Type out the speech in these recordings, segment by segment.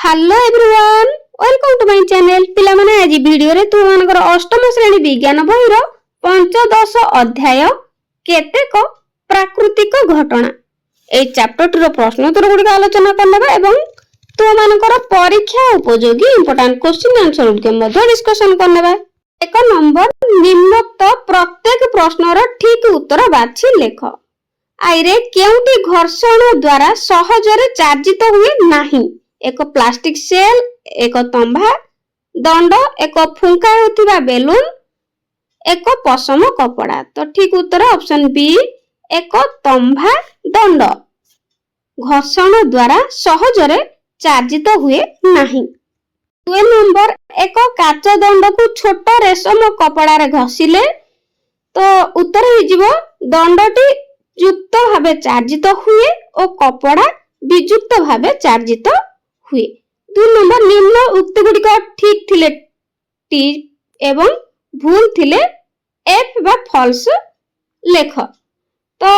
Hello everyone welcome to my channel पिला माने आज वीडियो रे तुम मानकर अष्टम श्रेणी विज्ञान बहिर पंचदश अध्याय केतेक प्राकृतिक घटना ए चैप्टर रो प्रश्न उत्तर गुडी आलोचना करनेबा एवं तुम मानकर परीक्षा उपयोगी इंपोर्टेंट क्वेश्चन आंसर के मध्य डिस्कशन करनेबा। एक नंबर निम्नोक्त प्रत्येक प्रश्नर ठीक उत्तर बाछि लेख। आइरे केउटी घर्षण द्वारा सहजरे चार्जित हुए नाही। एक प्लास्टिक सेल, एक तंभा दंड, एक फुंका होतिबा बेलून, एक पशम कपड़ा। तो ठीक उत्तर ऑप्शन बी एक तंभा दंड घर्षण द्वारा सहजरे चार्जित हुए नाही। 2 नंबर एक काच दंड को छोट रेशम कपड़ा रे घसिले तो उत्तर हो जिवो दंडटी युक्त भावे चार्जित हुए और कपड़ा वियुक्त भावे चार्जित हुए। 2 नंबर निम्न उक्त गुडिक ठीक थिले टी एवं भूल थिले एफ बा फॉल्स लेख। तो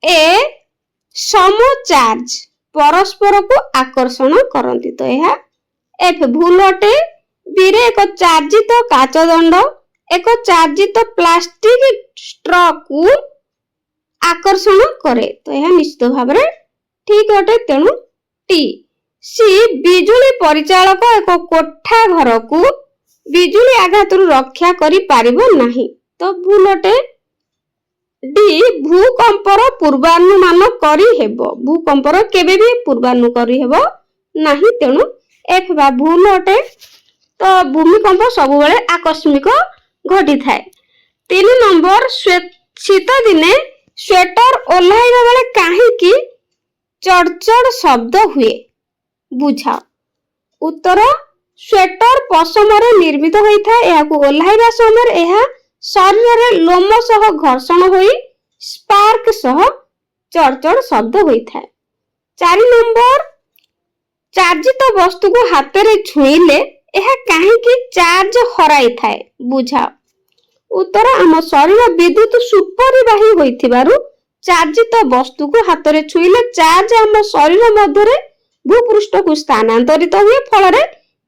ए सम चार्ज परस्पर को आकर्षण करंती तो यह एफ भूल अटे। बी रे एक चार्जित काच दंड एक चार्जित प्लास्टिक स्ट्रॉ को आकर्षण करे तो यह निश्चित भाव ठीक अटे तेणु टी। सी बिजुली परिचालक एक कोठा घर को बिजुली आघात रक्षा करि पारिबो नाही तो भूल अटे। डी भूकंपर पूर्वानुमान करि हेबो भूकंपर केबे भी पूर्वानु करि हेबो नाही तेणु एफ बा भूल अटे। तो भूमिकंप सब बेले आकस्मिक घटी थाए। 3 नंबर शीत दिने स्वेटर ओल्हाइबा बेले काहेकि चड़चड़ शब्द हुए बुझा। उत्तर स्वेटर पशमरे निर्मित होइथा एहाकु ओल्हाइबा समय एहा शरीर रे लोम सह घर्षण होई स्पार्क सह चड़चड़ शब्द होइथा। 4 नंबर चार्जित वस्तु को हाथ रे छुईले एहा काहेकि चार्ज हराई थाए बुझा। उत्तर आम शरीर विद्युत सुपरिवाही होइथिबारु चार्जित वस्तु को हाथ रे छुईले चार्ज आम शरीर मध्य रे भूपृष्ठ को स्थानांतरित हुए फल रे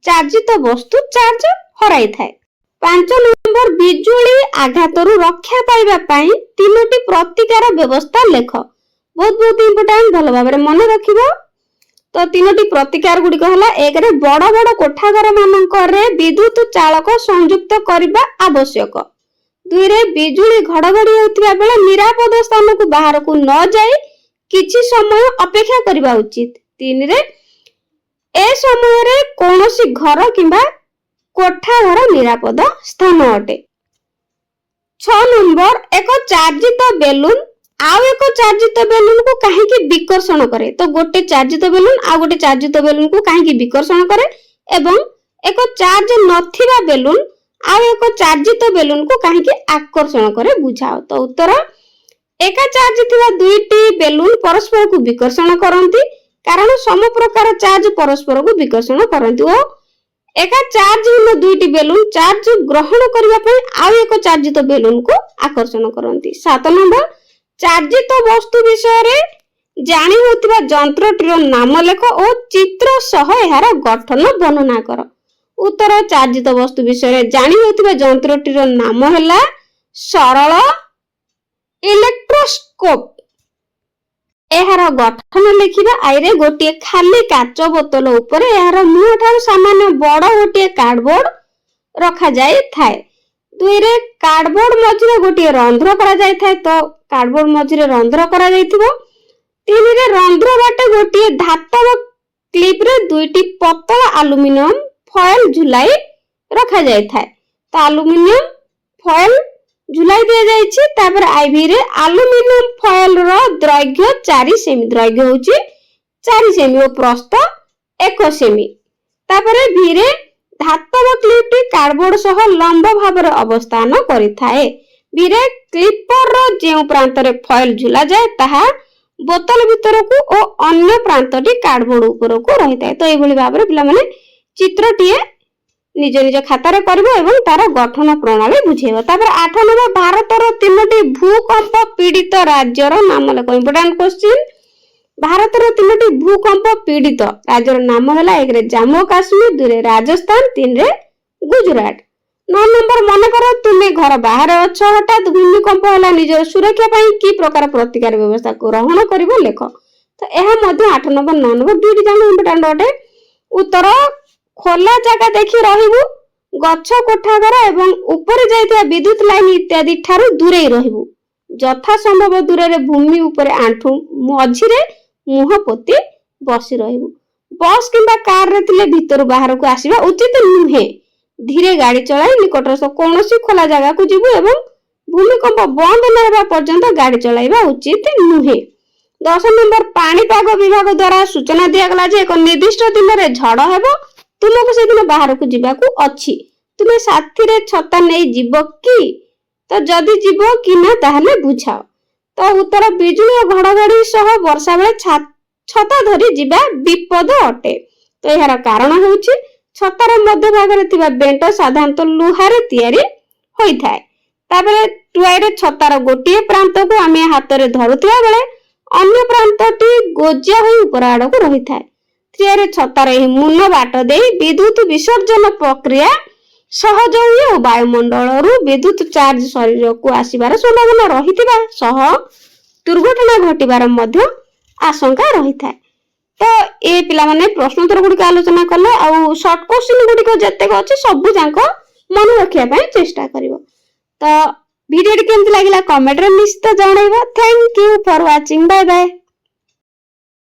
चार्जित वस्तु चार्ज हराई थाए। 5 नंबर बिजुली आघात रक्षा पाइबा पाई 3टी प्रतिकार व्यवस्था लेख। बहुत बहुत इंपोर्टेंट भल भाव मन रखिबो। तो 3टी प्रतिकार गुडी कहला एक रे बड़ बड़ कोठाघर मानक रे विद्युत चालक संयुक्त करबा आवश्यक। 2 रे बिजुली घड़घड़ी होतिबा बेले निरापद स्थान को बाहर को न जाई किछि समय अपेक्षा करबा उचित। 3 रे ए समय रे कोनोसी घर किंबा कोठा घर निरापद स्थान अटे। 6 नंबर एक चार्जित बेलून आउ एक चार्जित बेलून को काहेकि विकर्षण करे तो गोटे चार्जित बेलून आ गोटे चार्जित बेलून को काहेकि विकर्षण करे एवं एक चार्ज नथिबा बेलून आउ एक चार्जित बेलून को काहेकि आकर्षण करे बुझाओ। तो उत्तर एका चार्ज थिबा दुईटी बेलून परस्पर को विकर्षण करंती कारण सम प्रकार चार्ज परस्पर को विकर्षण करंती ओ एका चार्ज हिन दुईटी बेलून चार्ज ग्रहण करबा पई आउ एक चार्जित बेलून को आकर्षण करंती। 7 नंबर चार्जित वस्तु विषय रे जानि होतिबा यंत्रटीर नाम लेख ओ चित्र सह एहार गठन वर्णना कर। उत्तर चार्जित वस्तु विषय रे जानि होतिबा यंत्रटीर नाम हैला सरल इलेक्ट्रोस्कोप। एहार गठन लिखिबा आइरे गोटे खाली काच बोतल ऊपर एहार मुह ठार सामान्य बड़ गोटे कार्डबोर्ड रखा जाय थाए। 2 रे कार्डबोर्ड मझिरे गोटे रंध्र करा जाय थाए तो कार्डबोर्ड मझिरे रंध्र करा जायथिबो। 3 रे रंध्र बाटे गोटे धातव क्लिप रे दुईटी पतला एल्युमिनियम फॉयल झुलाई रखा जाय थाए। तो एल्युमिनियम फॉयल झुलाई दिया जायछि तापर आईवी रे एल्युमिनियम फॉयल रो दैर्घ्य 4 सेमी दैर्घ्य होछि 4 सेमी और प्रस्थ 1 सेमी। तापर भी रे धातव क्लिपटी कार्डबोर्ड सह लंब भाव रे अवस्थान करिथाए। भी रे क्लिपर रो जे प्रांत रे फॉयल झुला जाय ताहा बोतल भीतर को और अन्य प्रांतटी कार्डबोर्ड ऊपर को रहिताए। तो एभली भाव रे पिला माने चित्रटिए निज निज खातार करबो एवं तार गठन प्रणाली बुझेबो। तापर 8 नंबर भारत रो 3टी भूकंप पीड़ित राज्यर नाम लेखो। इंपोर्टेंट क्वेश्चन ଭାରତର 3ଟି ଭୂକମ୍ପ ପୀଡ଼ିତ ରାଜ୍ୟର ନାମ ହେଲା 1ରେ ଜାମ୍ମୁ ଓ କାଶ୍ମୀର, 2ରେ ରାଜସ୍ଥାନ, 3ରେ ଗୁଜରାଟ। 9 ନମ୍ବର, ମନେକର ତୁମେ ଘର ବାହାରେ ଅଛ, ହଠାତ୍ ଭୂମିକମ୍ପ ହେଲା, ନିଜର ସୁରକ୍ଷା ପାଇଁ କି ପ୍ରକାର ପ୍ରତିକାର ବ୍ୟବସ୍ଥା ଗ୍ରହଣ କରିବ ଲେଖ। ତ ଏହା ମଧ୍ୟ 8 ନମ୍ବର 9 ନମ୍ବର ଦୁଇଟି ଯାକ ଇମ୍ପୋର୍ଟାଣ୍ଟ ଅଟେ। ଉତ୍ତର, ଖୋଲା ଜାଗା ଦେଖି ରହିବୁ, ଗଛ, କୋଠା ଘର ଏବଂ ଉପରେ ଯାଇଥିବା ବିଦ୍ୟୁତ ଲାଇନ ଇତ୍ୟାଦି ଠାରୁ ଦୂରେଇ ରହିବୁ, ଯଥା ସମ୍ଭବ ଦୂରରେ ଭୂମି ଉପରେ ଆଣ୍ଠୁ ମଝିରେ ମୁହଁ ପୋତି ବସି ରହିବୁ। ବସ୍ କିମ୍ବା କାରରେ ଥିଲେ ଭିତରୁ ବାହାରକୁ ଆସିବା ଉଚିତ ନୁହେଁ। ଧୀରେ ଗାଡି ଚଳାଇ ନିକଟସ୍ଥ କୌଣସି ଖୋଲା ଜାଗାକୁ ଯିବୁ ଏବଂ ଭୂମିକମ୍ପ ବନ୍ଦ ନ ହେବା ପର୍ଯ୍ୟନ୍ତ ଗାଡି ଚଳାଇବା ଉଚିତ ନୁହେଁ। 10 ନମ୍ବର, ପାଣିପାଗ ବିଭାଗ ଦ୍ୱାରା ସୂଚନା ଦିଆଗଲା ଯେ ଏକ ନିର୍ଦ୍ଦିଷ୍ଟ ଦିନରେ ଝଡ଼ ହେବ, ତୁମକୁ ସେଦିନ ବାହାରକୁ ଯିବାକୁ ଅଛି, ତୁମେ ସାଥିରେ ଛତା ନେଇ ଯିବ କି? ତ ଯଦି ଯିବ କି ନା ତାହେଲେ ବୁଝାଅ। ତ ଉତ୍ତର, ବିଜୁଳି ଓ ଘଡଘଡି ସହ ବର୍ଷା ବେଳେ ଛତା ଧରି ଯିବା ବିପଦ ଅଟେ। ତ ଏହାର କାରଣ ହେଉଛି ଛତାର ମଧ୍ୟ ଭାଗରେ ଥିବା ବେଣ୍ଟ ସାଧାରଣତଃ ଲୁହାରେ ତିଆରି ହୋଇଥାଏ। ତାପରେ 2ରେ ଛତାର ଗୋଟିଏ ପ୍ରାନ୍ତକୁ ଆମେ ହାତରେ ଧରୁଥିବା ବେଳେ ଅନ୍ୟ ପ୍ରାନ୍ତଟି ଗୋଜିଆ ହୋଇ ଉପର ଆଡକୁ ରହିଥାଏ। 3ରେ ଛତାର ଏହି ମୁନ ବାଟ ଦେଇ ବିଦ୍ୟୁତ ବିସର୍ଜନ ପ୍ରକ୍ରିୟା ସହଜ ହୁଏ ଓ ବାୟୁମଣ୍ଡଳରୁ ବିଦ୍ୟୁତ ଚାର୍ଜ ଶରୀରକୁ ଆସିବାର ସମ୍ଭାବନା ରହିଥିବା ସହ ଦୁର୍ଘଟଣା ଘଟିବାର ମଧ୍ୟ ଆଶଙ୍କା ରହିଥାଏ। ତ ଏ ପିଲାମାନେ ପ୍ରଶ୍ନୋତ୍ତର ଗୁଡିକ ଆଲୋଚନା କଲେ, ଆଉ ସର୍ଟ କ୍ୱେଶ୍ଚିନ୍ ଗୁଡିକ ଯେତେକ ଅଛି ସବୁ ଯାକ ମନେ ରଖିବା ପାଇଁ ଚେଷ୍ଟା କରିବ। ତ ଭିଡିଓଟି କେମିତି ଲାଗିଲା କମେଣ୍ଟରେ ନିଶ୍ଚିତ ଜଣାଇବ। Thank you for watching. Bye bye.